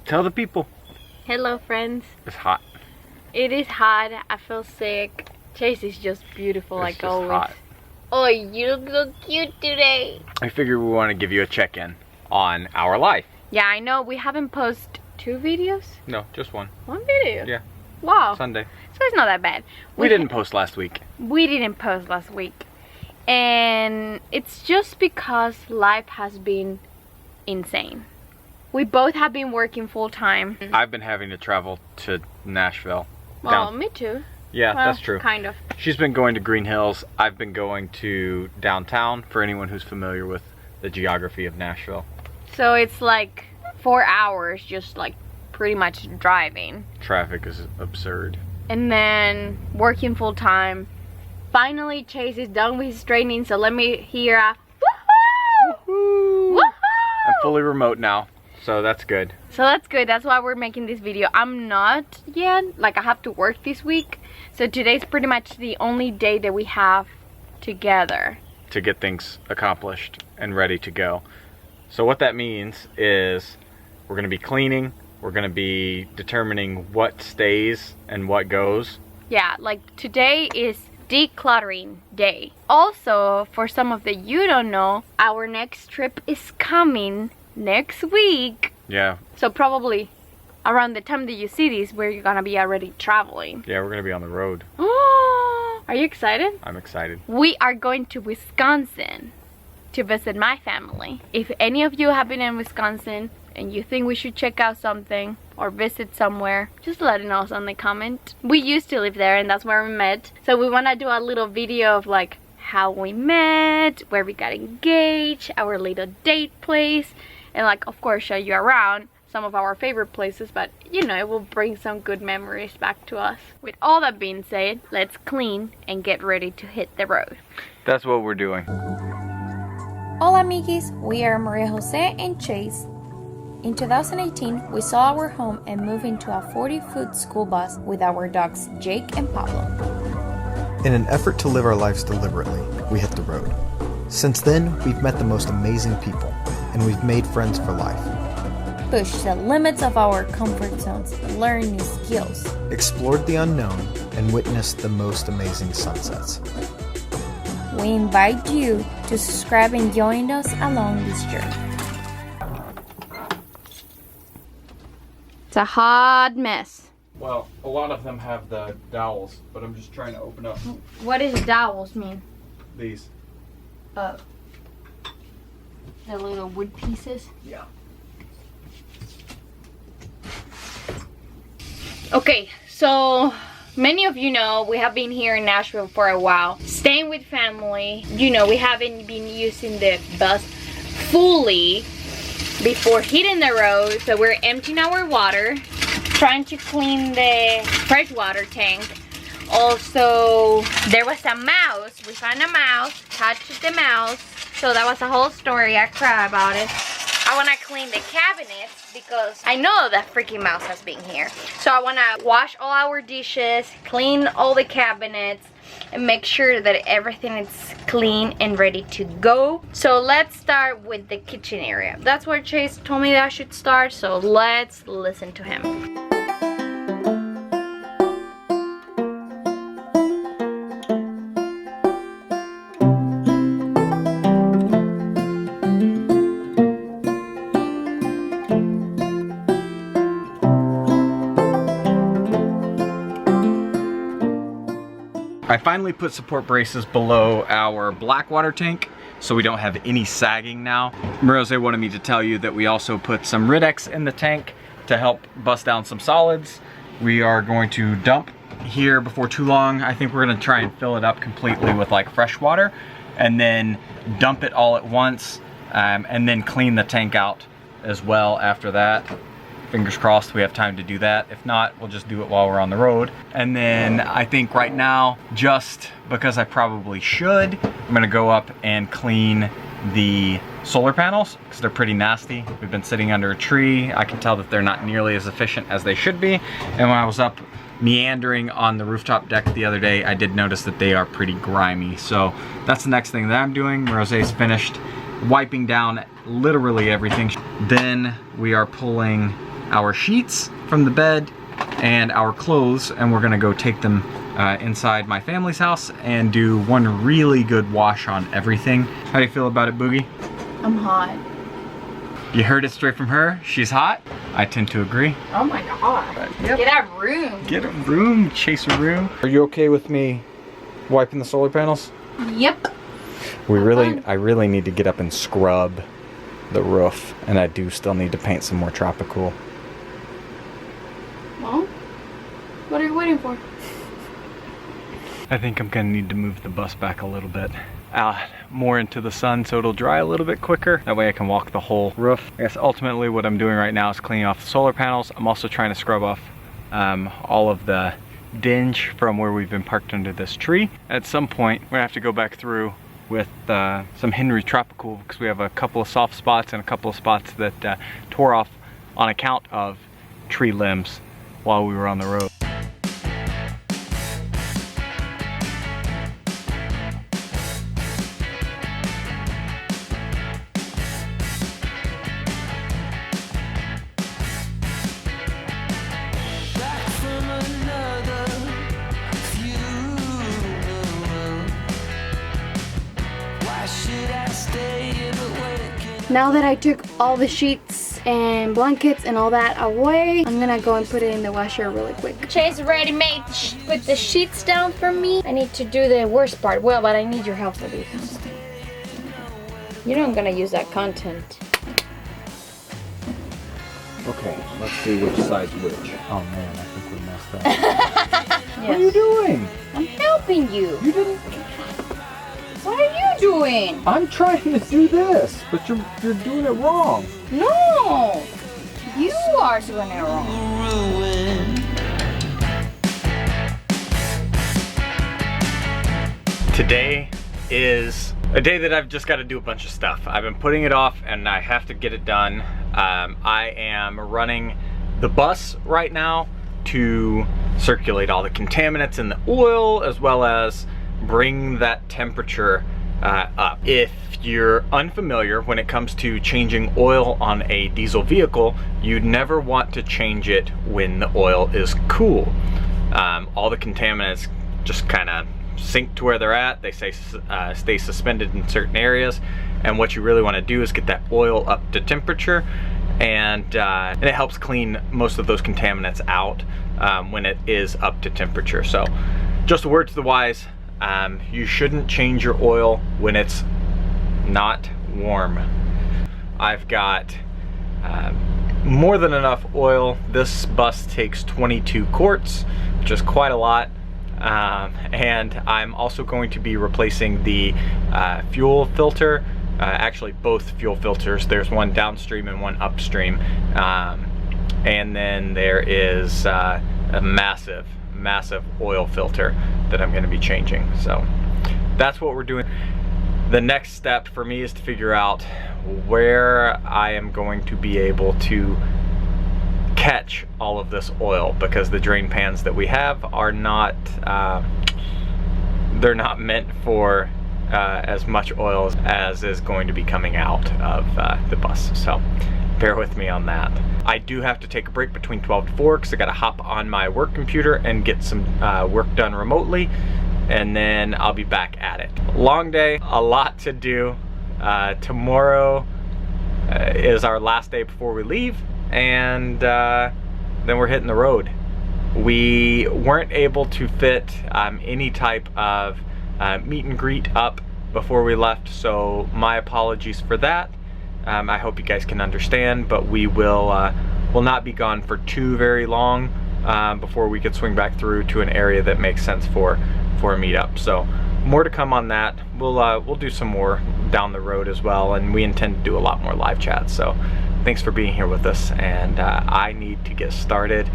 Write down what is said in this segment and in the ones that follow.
Tell the people. Hello friends. It's hot. It is hot. I feel sick. Chase is just beautiful like always. Hot. Oh, you look so cute today. I figured we want to give you a check-in on our life. Yeah, I know we haven't posted 2 videos. No, just one. One video? Yeah. Wow. Sunday. So it's not that bad. We didn't post last week. We didn't post last week. And it's just because life has been insane. We both have been working full time. I've been having to travel to Nashville. Well, me too. Yeah, well, that's true. Kind of. She's been going to Green Hills. I've been going to downtown, for anyone who's familiar with the geography of Nashville. So it's like 4 hours just like pretty much driving. Traffic is absurd. And then working full time. Finally Chase is done with his training, so let me hear a woohoo! Woohoo! Woohoo! I'm fully remote now, so that's good. So that's good. That's why we're making this video. I'm not yet. Like, I have to work this week. So today's pretty much the only day that we have together. To get things accomplished and ready to go. So what that means is we're going to be cleaning. We're going to be determining what stays and what goes. Yeah, like today is decluttering day. Also, for some of you don't know, our next trip is coming next week. Yeah. So probably around the time that you see this, we're gonna be already traveling. Yeah, we're gonna be on the road. Are you excited? I'm excited. We are going to Wisconsin to visit my family. If any of you have been in Wisconsin and you think we should check out something or visit somewhere, just let us know on the comment. We used to live there and that's where we met. So we wanna do a little video of like how we met, where we got engaged, our little date place, and like of course show you around some of our favorite places, but you know, it will bring some good memories back to us. With all that being said, let's clean and get ready to hit the road. That's what we're doing. Hola Amigees, we are Maria Jose and Chase. In 2018, we saw our home and moved into a 40-foot school bus with our dogs Jake and Pablo. In an effort to live our lives deliberately, we hit the road. Since then, we've met the most amazing people, and we've made friends for life. Push the limits of our comfort zones, learn new skills. Explored the unknown, and witnessed the most amazing sunsets. We invite you to subscribe and join us along this journey. It's a hot mess. Well, a lot of them have the dowels, but I'm just trying to open up What does dowels mean? these. The little wood pieces. Yeah. Okay, so many of you know we have been here in Nashville for a while, staying with family. You know, we haven't been using the bus fully before hitting the road, so we're emptying our water, trying to clean the freshwater tank. Also, there was a mouse. We found a mouse, touched the mouse, so that was a whole story. I cried about it. I want to clean the cabinets because I know that freaking mouse has been here. So I want to wash all our dishes, clean all the cabinets, and make sure that everything is clean and ready to go. So let's start with the kitchen area. That's where Chase told me that I should start, so let's listen to him. I finally put support braces below our black water tank so we don't have any sagging now. Rose wanted me to tell you that we also put some Riddex in the tank to help bust down some solids. We are going to dump here before too long. I think we're gonna try and fill it up completely with like fresh water and then dump it all at once and then clean the tank out as well after that. Fingers crossed we have time to do that. If not, we'll just do it while we're on the road. And then I think right now, just because I probably should, I'm gonna go up and clean the solar panels because they're pretty nasty. We've been sitting under a tree. I can tell that they're not nearly as efficient as they should be. And when I was up meandering on the rooftop deck the other day, I did notice that they are pretty grimy. So that's the next thing that I'm doing. Rosé's finished wiping down literally everything. Then we are pulling our sheets from the bed and our clothes, and we're gonna go take them inside my family's house and do one really good wash on everything. How do you feel about it, Boogie? I'm hot. You heard it straight from her. She's hot. I tend to agree. Oh my god. Yep. Get out of room. Get a room, chase a room. Are you okay with me wiping the solar panels? Yep. I really need to get up and scrub the roof, and I do still need to paint some more tropical. Well, what are you waiting for? I think I'm gonna need to move the bus back a little bit more into the sun so it'll dry a little bit quicker. That way I can walk the whole roof. I guess ultimately what I'm doing right now is cleaning off the solar panels. I'm also trying to scrub off all of the dinge from where we've been parked under this tree. At some point we're gonna have to go back through with some Henry Tropical, because we have a couple of soft spots and a couple of spots that tore off on account of tree limbs while we were on the road. Now that I took all the sheets and blankets and all that away, I'm gonna go and put it in the washer really quick. Chase already made put the sheets down for me. I need to do the worst part. Well, but I need your help for this. You know I'm gonna use that content. Okay, let's see which side's which. Oh man, I think we messed up. Yes. What are you doing? I'm helping you. You didn't. What are you doing? I'm trying to do this, but you're doing it wrong. No, you are doing it wrong. Today is a day that I've just got to do a bunch of stuff. I've been putting it off and I have to get it done. I am running the bus right now to circulate all the contaminants in the oil, as well as bring that temperature up. If you're unfamiliar when it comes to changing oil on a diesel vehicle, you'd never want to change it when the oil is cool. All the contaminants just kind of sink to where they're at. They stay suspended in certain areas, and what you really want to do is get that oil up to temperature, and it helps clean most of those contaminants out when it is up to temperature. So just a word to the wise, you shouldn't change your oil when it's not warm. I've got more than enough oil. This bus takes 22 quarts, which is quite a lot. And I'm also going to be replacing the fuel filter, actually both fuel filters. There's one downstream and one upstream. And then there is a massive oil filter that I'm going to be changing. So that's what we're doing. The next step for me is to figure out where I am going to be able to catch all of this oil, because the drain pans that we have are not they're not meant for as much oil as is going to be coming out of the bus. So bear with me on that. I do have to take a break between 12 to 4 because I got to hop on my work computer and get some work done remotely, and then I'll be back at it. Long day, a lot to do. Tomorrow is our last day before we leave, and then we're hitting the road. We weren't able to fit any type of meet and greet up before we left, so my apologies for that. I hope you guys can understand, but we will not be gone for too very long before we could swing back through to an area that makes sense for a meetup. So more to come on that. We'll do some more down the road as well, and we intend to do a lot more live chats. So thanks for being here with us, and I need to get started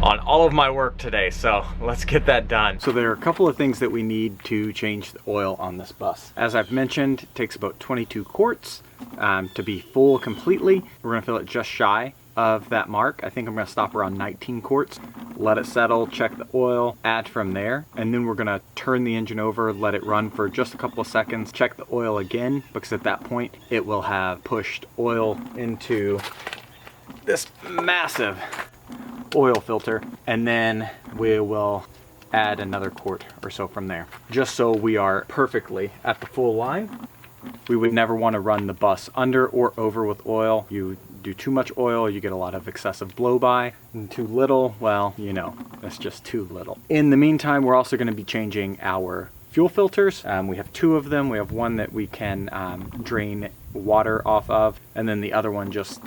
on all of my work today, so let's get that done. So there are a couple of things that we need to change the oil on this bus. As I've mentioned, it takes about 22 quarts to be full completely. We're gonna fill it just shy of that mark. I think I'm gonna stop around 19 quarts, let it settle, check the oil, add from there, and then we're gonna turn the engine over, let it run for just a couple of seconds, check the oil again, because at that point it will have pushed oil into this massive oil filter, and then we will add another quart or so from there, just so we are perfectly at the full line. We would never want to run the bus under or over with oil. You do too much oil, you get a lot of excessive blow by, and too little, well, you know, that's just too little. In the meantime, we're also going to be changing our fuel filters. We have two of them. We have one that we can drain water off of, and then the other one just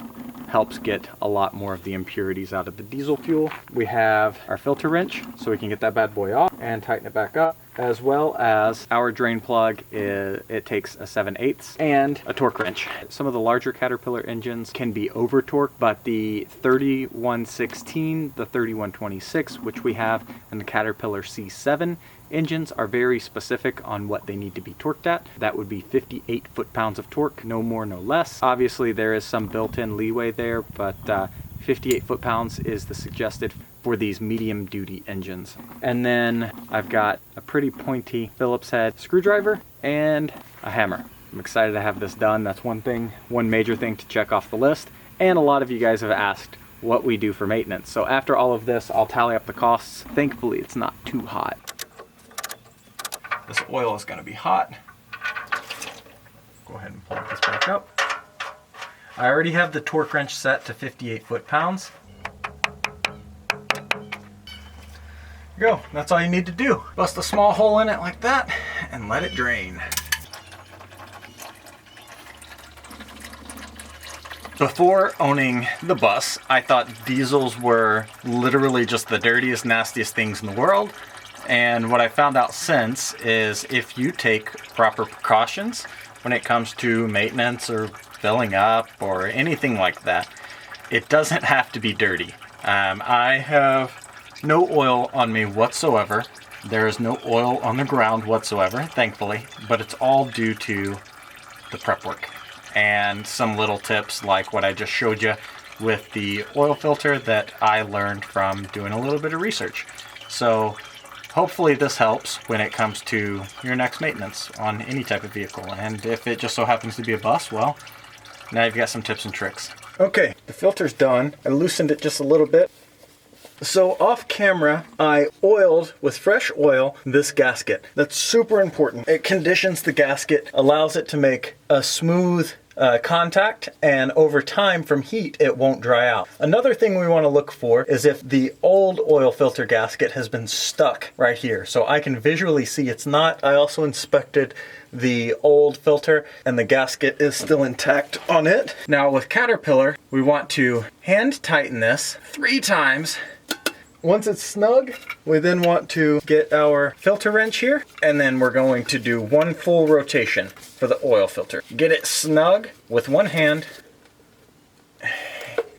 helps get a lot more of the impurities out of the diesel fuel. We have our filter wrench, so we can get that bad boy off and tighten it back up, as well as our drain plug. It takes a 7/8 and a torque wrench. Some of the larger Caterpillar engines can be over torqued, but the 3116, the 3126, which we have, and the Caterpillar C7 engines are very specific on what they need to be torqued at. That would be 58 foot-pounds of torque, no more, no less. Obviously, there is some built-in leeway there, but 58 foot-pounds is the suggested for these medium-duty engines. And then I've got a pretty pointy Phillips head screwdriver and a hammer. I'm excited to have this done. That's one major thing to check off the list. And a lot of you guys have asked what we do for maintenance. So after all of this, I'll tally up the costs. Thankfully, it's not too hot. This oil is going to be hot. Go ahead and plug this back up. I already have the torque wrench set to 58 foot-pounds. Go, that's all you need to do. Bust a small hole in it like that and let it drain. Before owning the bus, I thought diesels were literally just the dirtiest, nastiest things in the world. And what I found out since is if you take proper precautions when it comes to maintenance or filling up or anything like that, it doesn't have to be dirty. I have no oil on me whatsoever. There is no oil on the ground whatsoever, thankfully, but it's all due to the prep work and some little tips like what I just showed you with the oil filter that I learned from doing a little bit of research. So hopefully this helps when it comes to your next maintenance on any type of vehicle. And if it just so happens to be a bus, well, now you've got some tips and tricks. Okay, the filter's done. I loosened it just a little bit. So off camera, I oiled with fresh oil this gasket. That's super important. It conditions the gasket, allows it to make a smooth contact, and over time from heat it won't dry out. Another thing we want to look for is if the old oil filter gasket has been stuck right here. So I can visually see it's not. I also inspected the old filter and the gasket is still intact on it. Now with Caterpillar, we want to hand tighten this 3 times. Once it's snug, we then want to get our filter wrench here, and then we're going to do 1 full rotation for the oil filter. Get it snug with 1 hand.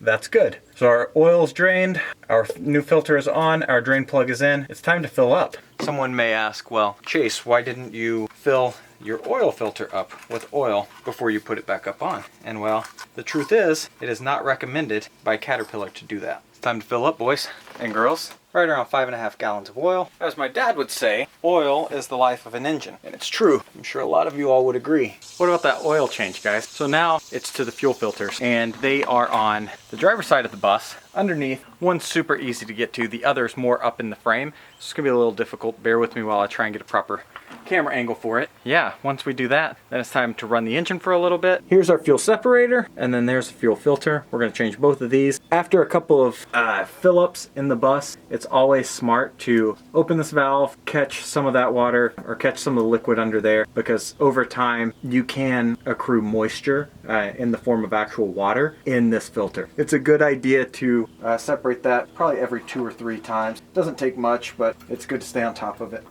That's good. So our oil's drained, our new filter is on, our drain plug is in. It's time to fill up. Someone may ask, well, Chase, why didn't you fill your oil filter up with oil before you put it back up on? And well, the truth is, it is not recommended by Caterpillar to do that. It's time to fill up, boys and girls. Right around 5.5 gallons of oil. As my dad would say, oil is the life of an engine. And it's true. I'm sure a lot of you all would agree. What about that oil change, guys? So now it's to the fuel filters, and they are on the driver's side of the bus. Underneath, one's super easy to get to, the other's more up in the frame. So it's gonna be a little difficult. Bear with me while I try and get a proper camera angle for it. Yeah, once we do that, then it's time to run the engine for a little bit. Here's our fuel separator, and then there's the fuel filter. We're gonna change both of these. After a couple of fill-ups in the bus, it's always smart to open this valve, catch some of that water, or catch some of the liquid under there, because over time, you can accrue moisture in the form of actual water in this filter. It's a good idea to separate that probably every 2 or 3 times. Doesn't take much, but it's good to stay on top of it.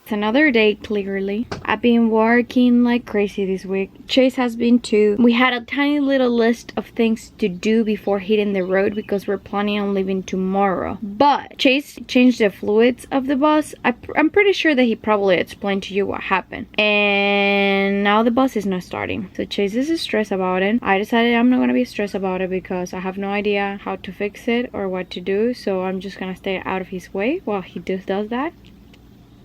It's another day, clearly. I've been working like crazy this week. Chase has been too. We had a tiny little list of things to do before hitting the road because we're planning on leaving tomorrow. But Chase changed the fluids of the bus. I'm pretty sure that he probably explained to you what happened. And now the bus is not starting. So Chase is stressed about it. I decided I'm not gonna be stressed about it because I have no idea how to fix it or what to do. So I'm just gonna stay out of his way while he does that.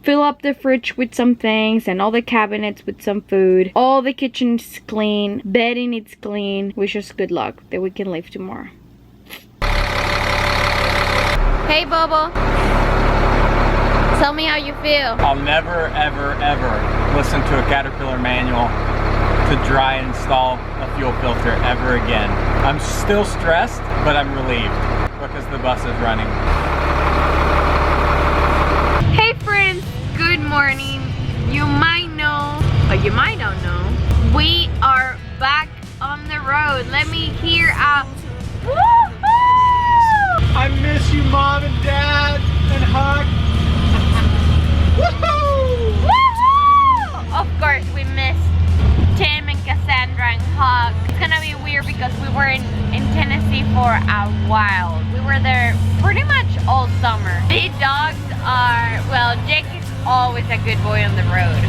fill up the fridge with some things and all the cabinets with some food. All the kitchen is clean, bedding is clean. Wish us good luck that we can leave tomorrow. Hey Bobo, tell me how you feel. I'll never, ever, ever listen to a Caterpillar manual to dry install a fuel filter ever again. I'm still stressed, but I'm relieved because the bus is running. Hey friends, good morning. You might know, or you might not know, we are back on the road. Let me hear a woohoo! I miss you, Mom and Dad, and Huck. Woohoo! Woohoo! Of course, we missed Tim and Cassandra and Huck. It's gonna be weird because we were in Tennessee for a while. We were there pretty much all summer. The dogs are, well, Jake is always a good boy on the road.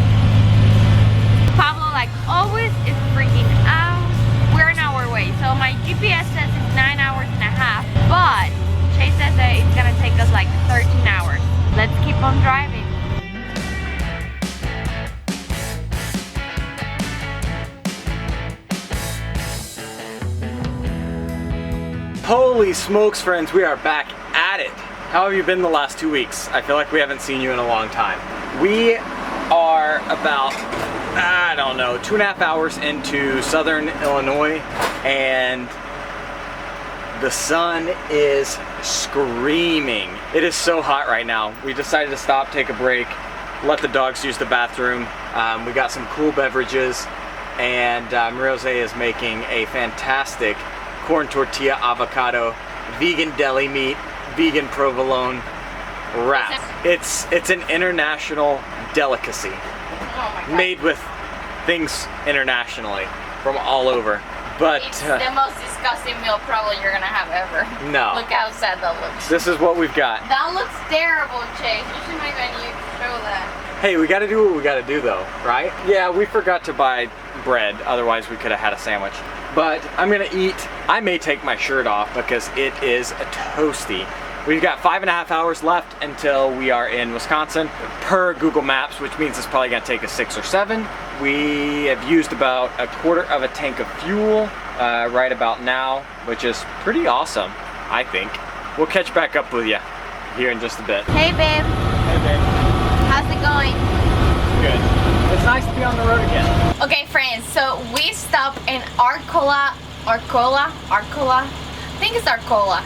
Pablo, like always, is freaking out. We're an hour away, so my GPS says it's 9 hours and a half, but Chase says that it's gonna take us like 13 hours. Let's keep on driving. Holy smokes, friends, we are back at it. How have you been the last 2 weeks? I feel like we haven't seen you in a long time. We are about, I don't know, 2.5 hours into southern Illinois, and the sun is screaming. It is so hot right now. We decided to stop, take a break, let the dogs use the bathroom. We got some cool beverages, and Rose is making a fantastic corn tortilla avocado, vegan deli meat, vegan provolone wrap. It's an international delicacy. Oh my God. Made with things internationally from all over. But It's the most disgusting meal probably you're gonna have ever. No. Look how sad that looks. This is what we've got. That looks terrible, Chase. You should make a new show that. Hey, we gotta do what we gotta do though, right? Yeah, we forgot to buy bread, otherwise we could have had a sandwich. But I'm gonna eat. I may take my shirt off because it is toasty. We've got 5.5 hours left until we are in Wisconsin per Google Maps, which means it's probably gonna take us 6 or 7. We have used about 1/4 of a tank of fuel right about now, which is pretty awesome, I think. We'll catch back up with you here in just a bit. Hey babe, Hey babe. how's it going? Good. It's nice to be on the road again. Okay friends, so we stopped in Arcola, I think it's Arcola,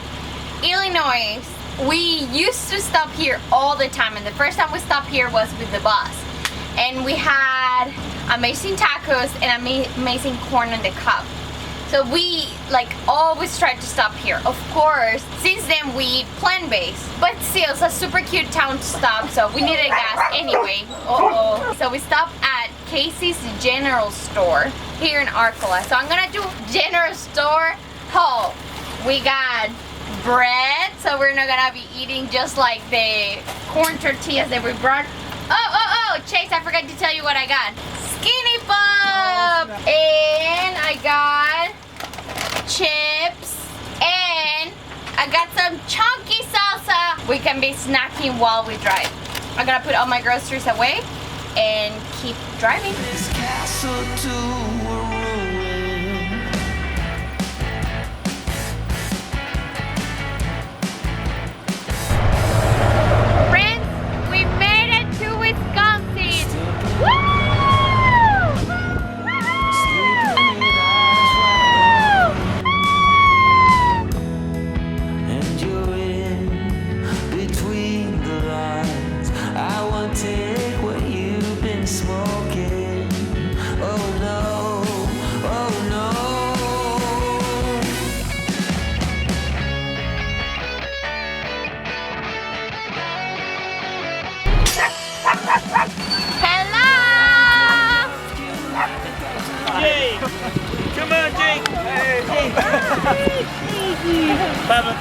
Illinois. We used to stop here all the time, and the first time we stopped here was with the bus. And we had amazing tacos and amazing corn on the cob. So we like always try to stop here. Of course, since then we eat plant-based, but still it's a super cute town to stop, so we needed gas anyway. So we stopped at Casey's General Store here in Arcola. So I'm gonna do general store haul. We got bread, so we're not gonna be eating just like the corn tortillas that we brought. Oh, Chase, I forgot to tell you what I got. Skinny Pop! And I got chips, and I got some chunky salsa. We can be snacking while we drive. I'm gonna put all my groceries away and keep driving. This castle to a ruin. Friends, we made it to Wisconsin. Woo! And you're in between the lines. I won't take what you've been smoking. Oh no, oh no. Hello! Jake! Come on, Jake! Hey! Bubba!